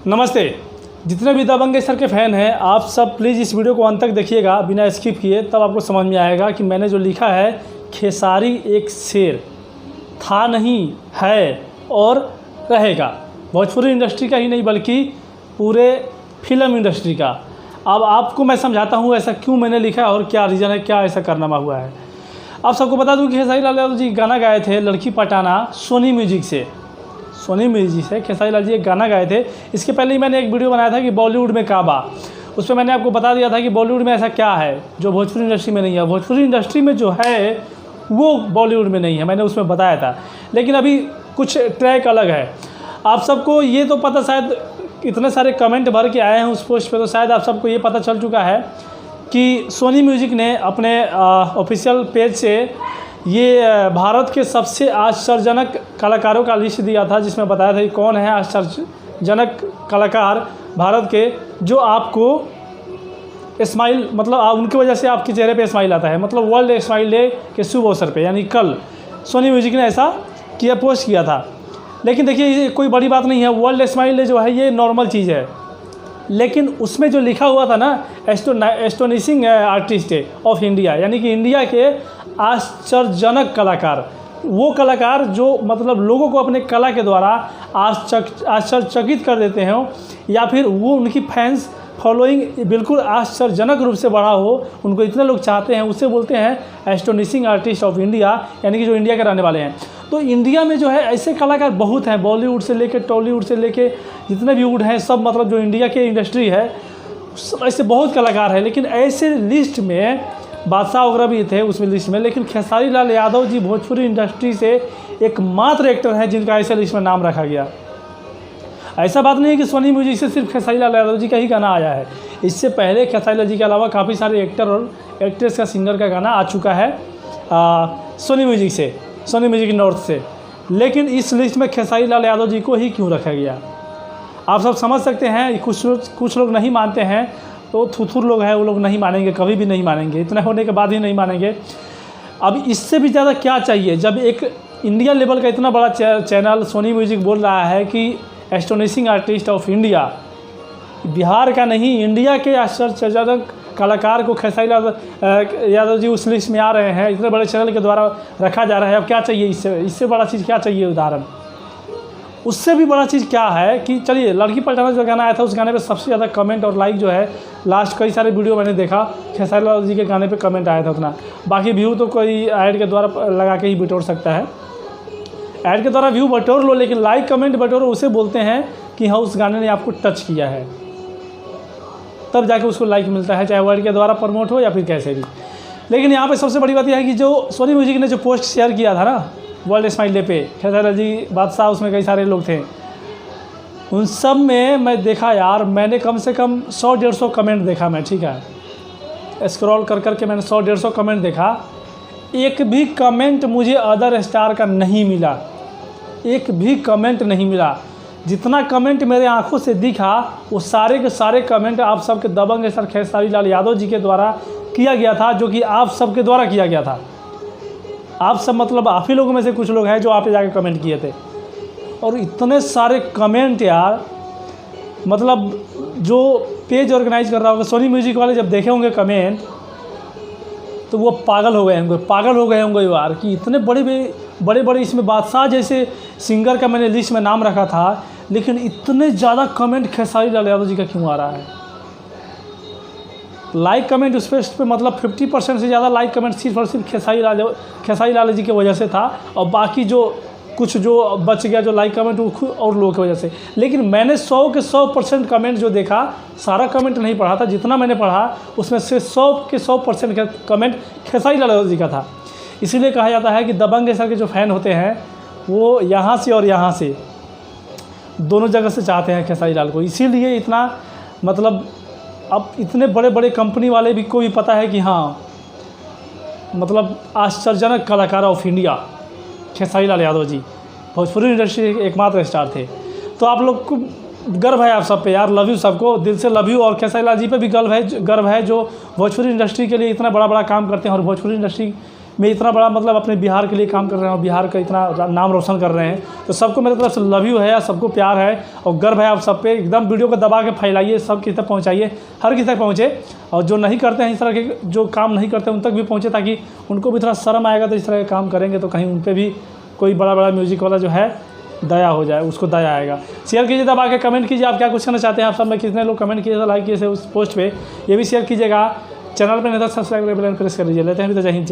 नमस्ते। जितने भी दबंग सर के फ़ैन हैं आप सब प्लीज़ इस वीडियो को अंत तक देखिएगा बिना स्किप किए, तब आपको समझ में आएगा कि मैंने जो लिखा है खेसारी एक शेर था, नहीं है और रहेगा। भोजपुरी इंडस्ट्री का ही नहीं बल्कि पूरे फिल्म इंडस्ट्री का। अब आपको मैं समझाता हूँ ऐसा क्यों मैंने लिखा है और क्या रीज़न है, क्या ऐसा कारनामा हुआ है। आप सबको बता दूँ कि खेसारी लाल यादव जी गाना गाए थे लड़की पटाना सोनी म्यूजिक से खेसारी लाल जी एक गाना गाए थे। इसके पहले ही मैंने एक वीडियो बनाया था कि बॉलीवुड में काबा, उस पर मैंने आपको बता दिया था कि बॉलीवुड में ऐसा क्या है जो भोजपुरी इंडस्ट्री में नहीं है। भोजपुरी इंडस्ट्री में जो है वो बॉलीवुड में नहीं है, मैंने उसमें बताया था। लेकिन अभी कुछ ट्रैक अलग है। आप सबको ये तो पता, शायद इतने सारे कमेंट भर के आए हैं उस पोस्ट पे, तो शायद आप सबको ये पता चल चुका है कि सोनी म्यूजिक ने अपने ऑफिशियल पेज से ये भारत के सबसे आश्चर्यजनक कलाकारों का लिस्ट दिया था, जिसमें बताया था कि कौन है आश्चर्यजनक कलाकार भारत के जो आपको स्माइल, मतलब उनकी वजह से आपके चेहरे पे स्माइल आता है। मतलब वर्ल्ड स्माइल डे के शुभ अवसर पे, यानी कल सोनी म्यूजिक ने ऐसा पोस्ट किया था। लेकिन देखिए ये कोई बड़ी बात नहीं है। वर्ल्ड स्माइल डे जो है ये नॉर्मल चीज़ है, लेकिन उसमें जो लिखा हुआ था ना एस्टोनिशिंग आर्टिस्ट ऑफ इंडिया, यानी कि इंडिया के आश्चर्यजनक कलाकार, वो कलाकार जो मतलब लोगों को अपने कला के द्वारा आश्चर्यचकित कर देते हो, या फिर वो उनकी फैंस फॉलोइंग बिल्कुल आश्चर्यजनक रूप से बढ़ा हो, उनको इतने लोग चाहते हैं, उससे बोलते हैं एस्टोनिशिंग आर्टिस्ट ऑफ इंडिया, यानी कि जो इंडिया के रहने वाले हैं। तो इंडिया में जो है ऐसे कलाकार बहुत हैं, बॉलीवुड से लेके टॉलीवुड से लेके जितने भी वुड हैं सब, मतलब जो इंडिया के इंडस्ट्री है ऐसे बहुत कलाकार हैं। लेकिन ऐसे लिस्ट में बादशाह वगैरह भी थे उसमें लिस्ट में, लेकिन खेसारी लाल यादव जी भोजपुरी इंडस्ट्री से एकमात्र एक्टर हैं जिनका ऐसे लिस्ट में नाम रखा गया। ऐसा बात नहीं है कि सोनी म्यूजिक से सिर्फ खेसारी लाल यादव जी का ही गाना आया है। इससे पहले खेसारी लाल जी के अलावा काफ़ी सारे एक्टर और एक्ट्रेस का, सिंगर का गाना आ चुका है सोनी म्यूजिक से, सोनी म्यूजिक नॉर्थ से। लेकिन इस लिस्ट में खेसारी लाल यादव जी को ही क्यों रखा गया, आप सब समझ सकते हैं। कुछ लोग नहीं मानते हैं, तो थुथुर लोग हैं, वो लोग नहीं मानेंगे, कभी भी नहीं मानेंगे, इतना होने के बाद ही नहीं मानेंगे। अब इससे भी ज़्यादा क्या चाहिए, जब एक इंडिया लेवल का इतना बड़ा चैनल सोनी म्यूजिक बोल रहा है कि astonishing artist of India, Bihar का नहीं इंडिया के आश्चर्यजनक कलाकार को खेसारी लाल यादव जी उस लिस्ट में आ रहे हैं, इतने बड़े चैनल के द्वारा रखा जा रहा है। अब क्या चाहिए इससे बड़ा चीज़ क्या चाहिए उदाहरण। उससे भी बड़ा चीज़ क्या है कि चलिए लड़की पटाना जो गाना आया था उस गाने पे सबसे ज़्यादा कमेंट और लाइक जो है, लास्ट कई सारे वीडियो मैंने देखा खेसारी लाल जी के गाने पे कमेंट आया था उतना। बाकी व्यू तो कोई ऐड के द्वारा लगा के ही बटोर सकता है, ऐड के द्वारा व्यू बटोर लो, लेकिन लाइक कमेंट बटोरो उसे बोलते हैं कि हाँ उस गाने ने आपको टच किया है, तब जाके उसको लाइक मिलता है, चाहे वर्ड के द्वारा प्रमोट हो या फिर कैसे भी। लेकिन यहाँ पे सबसे बड़ी बात यह है कि जो सोनी म्यूजिक ने जो पोस्ट शेयर किया था ना वर्ल्ड स्माइल डे पे, खेसारी लाल जी, बादशाह, उसमें कई सारे लोग थे, उन सब में मैं देखा यार, मैंने कम से कम 100-150 कमेंट देखा मैं, ठीक है, स्क्रॉल कर करके मैंने 100-150 कमेंट देखा। एक भी कमेंट मुझे अदर स्टार का नहीं मिला, एक भी कमेंट नहीं मिला। जितना कमेंट मेरे आंखों से दिखा वो सारे के सारे कमेंट आप सबके दबंग सर खेसारी लाल यादव जी के द्वारा किया गया था, जो कि आप सबके द्वारा किया गया था। आप सब मतलब आप ही लोगों में से कुछ लोग हैं जो आप जाके कमेंट किए थे, और इतने सारे कमेंट यार, मतलब जो पेज ऑर्गेनाइज कर रहा होगा सोनी म्यूजिक वाले जब देखे होंगे कमेंट तो वो पागल हो गए होंगे यार, कि इतने बड़े इसमें बादशाह जैसे सिंगर का मैंने लिस्ट में नाम रखा था, लेकिन इतने ज़्यादा कमेंट खेसारी लाल यादव जी का क्यों आ रहा है। लाइक कमेंट उस पे मतलब 50% से ज़्यादा लाइक कमेंट सिर्फ और सिर्फ खेसारी लाल जी की वजह से था, और बाकी जो कुछ जो बच गया जो लाइक कमेंट वो खुद और लोगों की वजह से। लेकिन मैंने 100 के 100% कमेंट जो देखा, सारा कमेंट नहीं पढ़ा था, जितना मैंने पढ़ा उसमें से 100 के 100% का कमेंट खेसारी लाल यादव जी का था। इसीलिए कहा जाता है कि दबंग सर के जो फ़ैन होते हैं वो यहाँ से और यहाँ से दोनों जगह से चाहते हैं खेसारी लाल को। इसीलिए इतना मतलब अब इतने बड़े कंपनी वाले भी को भी पता है कि हाँ मतलब आश्चर्यजनक कलाकार of India Khesari Lal Yadav ji Bhojpuri industry के एकमात्र स्टार थे। तो आप लोग को गर्व है आप सब पे यार, लव यू सबको, दिल से लव यू। और खेसारी लाल जी पे भी गर्व है जो भोजपुरी इंडस्ट्री के लिए इतना बड़ा काम करते हैं और भोजपुरी इंडस्ट्री मैं इतना बड़ा मतलब अपने बिहार के लिए काम कर रहा हूँ, बिहार का इतना नाम रोशन कर रहे हैं, तो सबको मेरी तरफ से लव यू है, सबको प्यार है और गर्व है आप सब पे। एकदम वीडियो को दबा के फैलाइए, सब किसी तक पहुँचाइए, हर किसी तक पहुँचे, और जो नहीं करते हैं इस तरह के, जो काम नहीं करते उन तक भी पहुँचे, ताकि उनको भी थोड़ा शर्म आएगा, तो इस तरह के काम करेंगे तो कहीं उन पर भी कोई बड़ा बड़ा म्यूजिक वाला जो है दया हो जाए, उसको दया आएगा। शेयर कीजिए, दबा के कमेंट कीजिए आप क्या कुछ करना चाहते हैं। आप सब में कितने लोग कमेंट किए थे, लाइक किए थे उस पोस्ट पे, ये भी शेयर कीजिएगा। चैनल पर नहीं था सब्सक्राइब प्रेस कर लीजिए। लेते हैं अभी तो जय हिंद।